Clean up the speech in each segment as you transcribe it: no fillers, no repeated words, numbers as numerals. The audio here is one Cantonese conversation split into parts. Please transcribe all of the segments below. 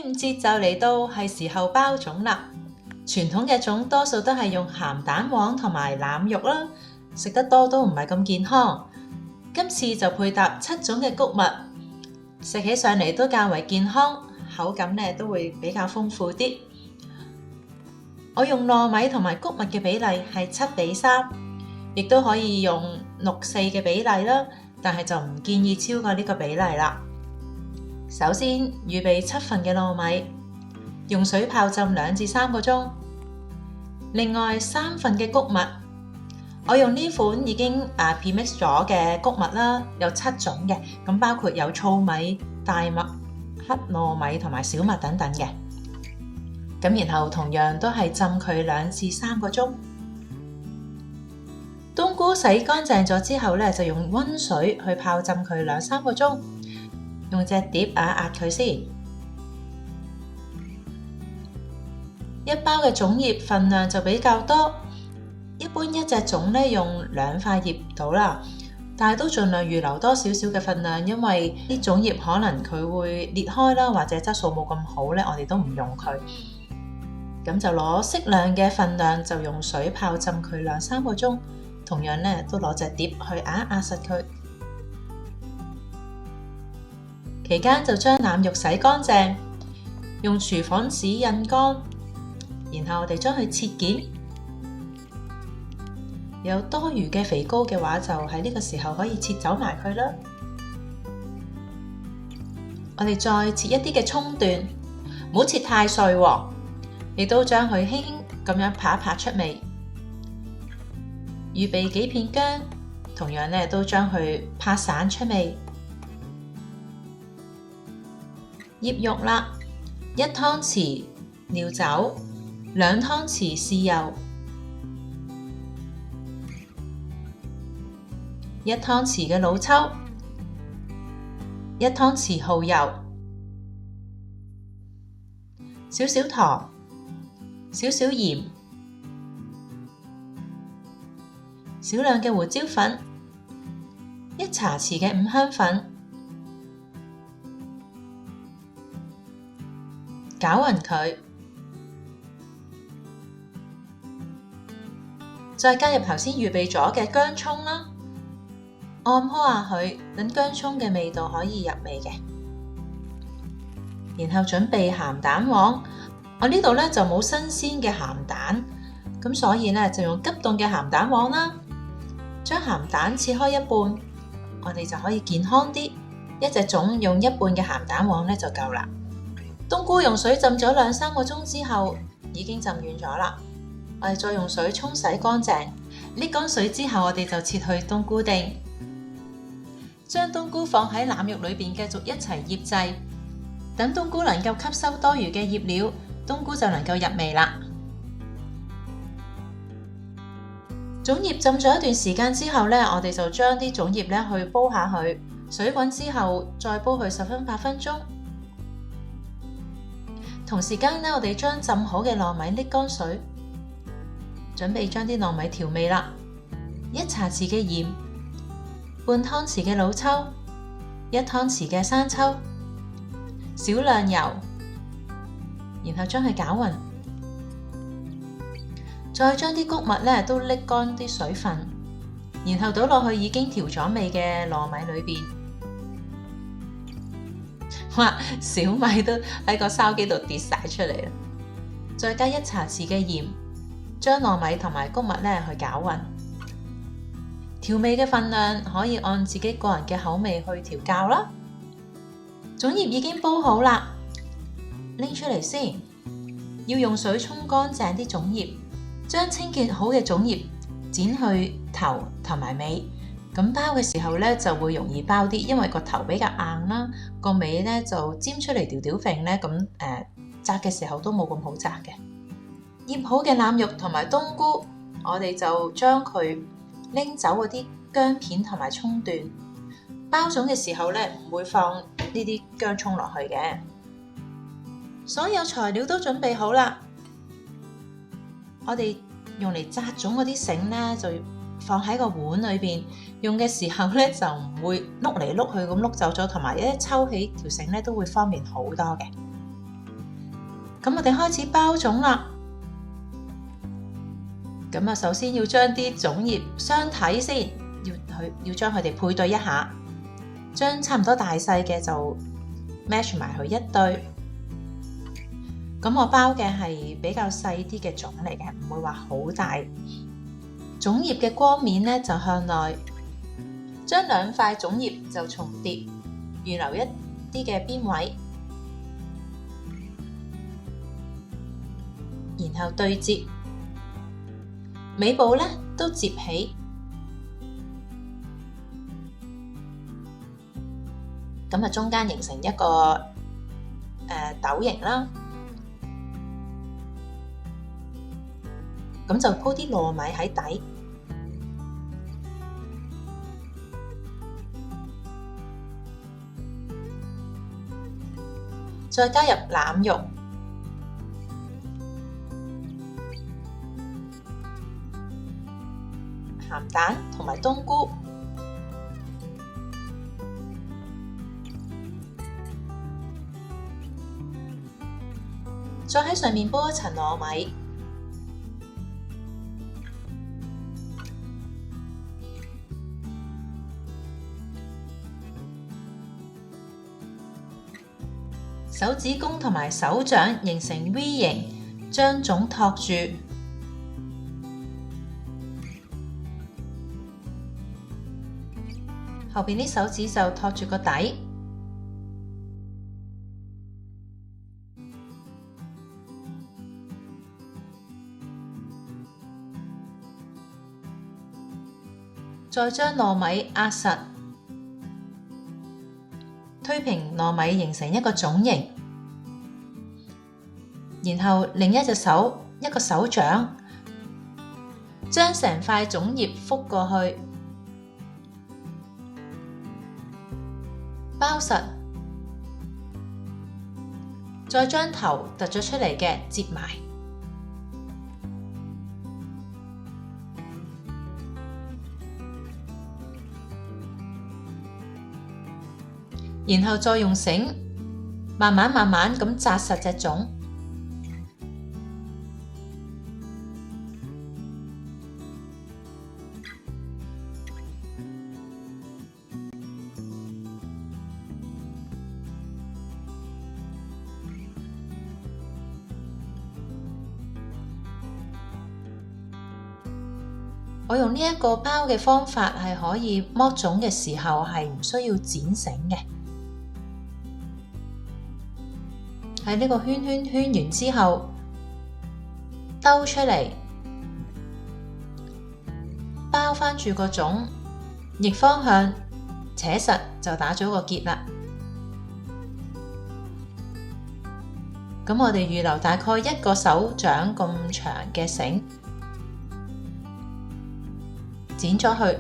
端午節就嚟到，係時候包粽啦。傳統嘅粽多數都係用鹹蛋黃同埋腩肉啦，食得多都唔係咁健康。今次就配搭7種嘅穀物，食起上嚟都較為健康，口感呢都會比較豐富啲。我用糯米同埋穀物嘅比例係7:3，亦都可以用6:4嘅比例啦，但係就唔建議超過呢個比例啦。首先預備7份嘅糯米，用水泡浸2至3個鐘。另外3份嘅穀物，我用呢款已經pre-mix咗嘅穀物啦，有7種嘅，咁包括有糙米、大麥、黑糯米同埋小麥等等嘅。咁然後同樣都係浸佢2至3個鐘。冬菇洗乾淨咗之後呢，就用溫水去泡浸佢2、3個鐘。用隻碟壓壓佢先。一包嘅粽葉份量就比較多，一般一隻粽呢用2塊葉到啦，但係都盡量預留多少少嘅份量，因為啲粽葉可能佢會裂開啦，或者質素冇咁好呢，我哋都唔用佢。咁就攞適量嘅份量，就用水泡浸佢2、3個鐘，同樣呢都攞隻碟去壓壓實佢。期間就將腩肉洗乾淨，用廚房紙印乾，然後我哋將佢切件。有多餘嘅肥膏嘅話，就喺呢個時候可以切走埋佢啦。我哋再切一啲嘅葱段，唔好切太碎喎，亦都將佢輕輕咁樣拍一拍出味。預備幾片薑，同樣呢都將佢拍散出味。醃肉啦，1湯匙料酒，2湯匙豉油，1湯匙嘅老抽，1湯匙蠔油，少少糖，少少鹽，少量嘅胡椒粉，1茶匙嘅五香粉。攪勻佢，再加入頭先預備咗嘅薑蔥啦，按摩下佢，等薑蔥嘅味道可以入味嘅。然後準備鹹蛋黃，我呢度呢就冇新鮮嘅鹹蛋，咁所以呢就用急凍嘅鹹蛋黃啦。將鹹蛋切開一半，我哋就可以健康啲。一隻粽用1半嘅鹹蛋黃呢就夠啦。冬菇用水浸咗2、3個鐘之後，已經浸軟咗啦。我哋再用水沖洗乾淨，瀝乾水之後，我哋就切去冬菇丁，將冬菇放喺腩肉裏邊繼續一齊醃製，等冬菇能夠吸收多餘嘅醃料，冬菇就能夠入味啦。粽葉浸咗一段時間之後呢，我哋就將啲粽葉呢去煲下佢，水滾之後再煲佢10分8分鐘。同時間呢，我哋將浸好嘅糯米瀝乾水，準備將啲糯米調味啦。1茶匙嘅鹽，半湯匙嘅老抽，1湯匙嘅生抽，少量油，然後將佢攪勻。再將啲穀物呢都瀝乾啲水分，然後倒落去已經調咗味嘅糯米裏邊。哇！小米都喺個筲箕度跌晒出嚟啦！再加1茶匙嘅鹽，將糯米同埋穀物呢去攪勻。調味嘅份量可以按自己個人嘅口味去調校啦。粽葉已經煲好啦，拎出嚟先。要用水沖乾淨啲粽葉，將清潔好嘅粽葉剪去頭同埋尾。咁包嘅時候呢就會容易包啲，因為個頭比較硬啦，個尾呢就尖出嚟吊吊揈呢，咁紮嘅時候都冇咁好紮嘅。醃好嘅腩肉同埋冬菇，我哋就將佢拎走嗰啲薑片同埋葱段。包粽嘅時候呢唔會放呢啲薑葱落去嘅。所有材料都準備好啦，我哋用嚟紮粽嗰啲繩呢就放喺個碗裏邊，用嘅時候呢就唔會碌嚟碌去咁碌走咗，同埋一抽起條繩呢都會方便好多嘅。咁我哋開始包種啦。咁啊，首先要將啲種葉相睇先，要將佢哋配對一下，將差唔多大細嘅就 match 埋佢一對。咁我包嘅係比較細啲嘅種嚟嘅，唔會話好大。種葉嘅光面呢就向內，將兩塊種葉就重疊，預留一啲嘅邊位，然後對接，尾部呢都接起，咁啊中間形成一個豆形啦。咁就鋪啲糯米喺底，再加入腩肉、鹹蛋同埋冬菇，再喺上面鋪一層糯米。手指公同埋手掌形成 V 型，將種托住。後邊啲手指就托住個底。再將糯米壓實。推平糯米形成一個粽形，然後另一隻手一個手掌將成塊粽葉覆過去，包實，再將頭突咗出嚟嘅接埋，然後再用繩慢慢咁紮實隻粽，我用呢一個包嘅方法係可以剝粽嘅時候係唔需要剪繩嘅。喺呢個圈完之後，兜出嚟，包返住個粽，逆方向扯實就打咗個結啦。咁我哋預留大概一個手掌咁長嘅繩，剪咗去。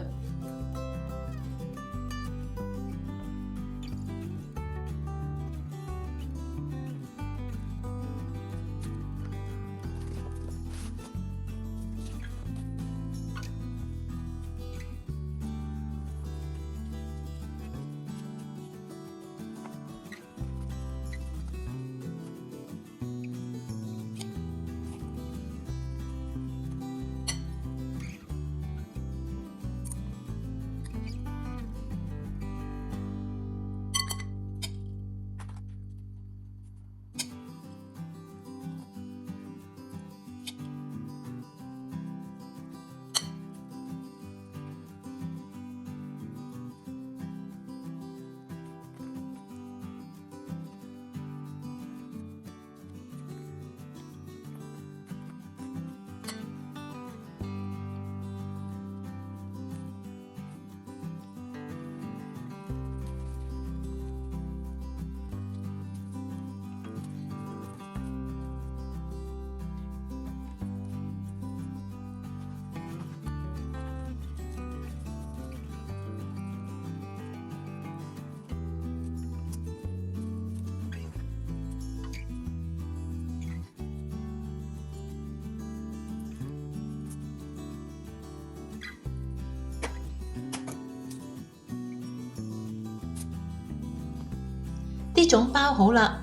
啲粽包好啦，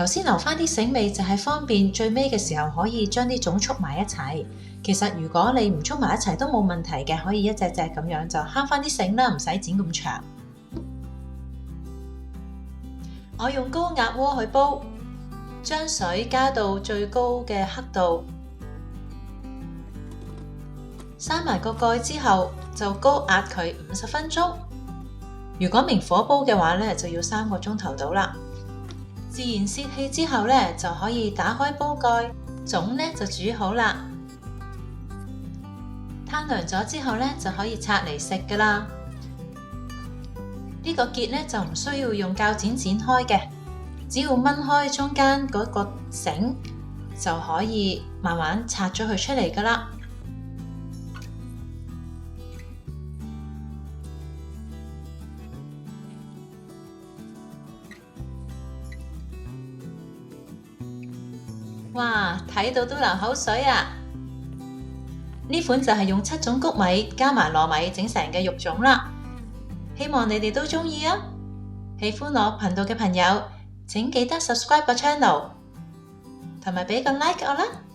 頭先留返啲繩尾就係方便最尾嘅時候可以將啲種束埋一齊。其實如果你唔束埋一齊都冇問題嘅，可以一隻隻咁樣就慳返啲繩啦，唔使剪咁長。我用高壓鍋去煲，將水加到最高嘅刻度，閂埋個蓋之後就高壓佢50分鐘。如果明火煲嘅話呢，就要3個鐘頭到啦。自然泄氣之後呢，就可以打開煲蓋，粽呢就煮好啦。攤涼咗之後呢，就可以拆嚟食㗎啦。呢個結呢，就唔需要用鉸剪剪開嘅，只要掹開中間嗰個繩就可以慢慢拆咗佢出嚟㗎啦。哇，睇到都流口水啊！呢款就係用7種穀米加埋糯米整成嘅肉粽啦，希望你哋都鍾意啊！喜歡我頻道嘅朋友，請記得 subscribe 個 channel，同埋俾個 like 我啦〜